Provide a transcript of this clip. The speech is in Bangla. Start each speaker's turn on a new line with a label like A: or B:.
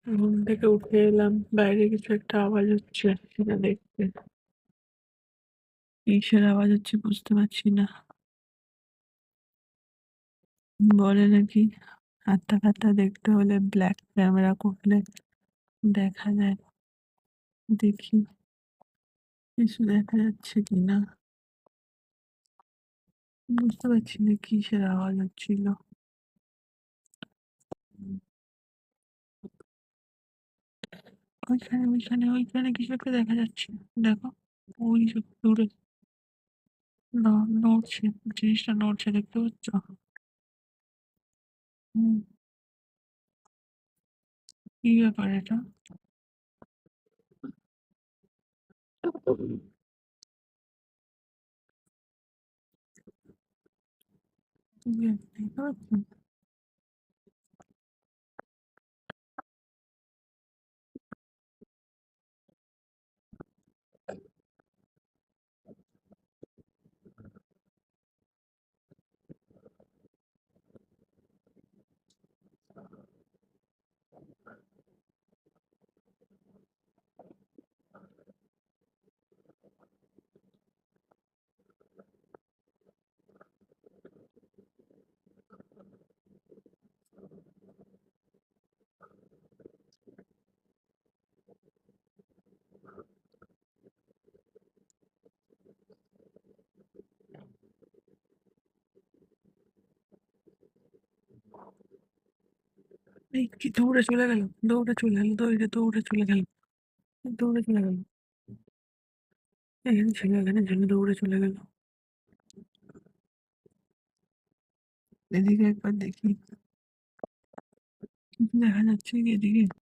A: ঘুম থেকে উঠে এলাম, বাইরে কিছু একটা আওয়াজ হচ্ছে সেটা দেখতে। কিসের আওয়াজ হচ্ছে বুঝতে পারছি না। বলে নাকি আত্মা ফাত্তা দেখতে হলে ব্ল্যাক ক্যামেরা করলে দেখা যায়। দেখি কিছু দেখা যাচ্ছে কিনা। বুঝতে পারছি না কিসের আওয়াজ হচ্ছিল। ওইখানে ওইখানে ওইখানে কিছু একটা দেখা যাচ্ছে। দেখো, ওই সব দূরে নড়ছে, জিনিসটা নড়ছে, দেখতে পাচ্ছ? হুম, কি ব্যাপার এটা? দেখতে পাচ্ছ? এই কি দৌড়ে চলে গেল, দৌড়ে চলে গেল, দৌড়ে দৌড়ে চলে গেল, দৌড়ে চলে গেল। এখানে ছিল, এখানে ছিল, দৌড়ে চলে গেল। এদিকে একবার দেখি, কিছু দেখা যাচ্ছে কি এদিকে?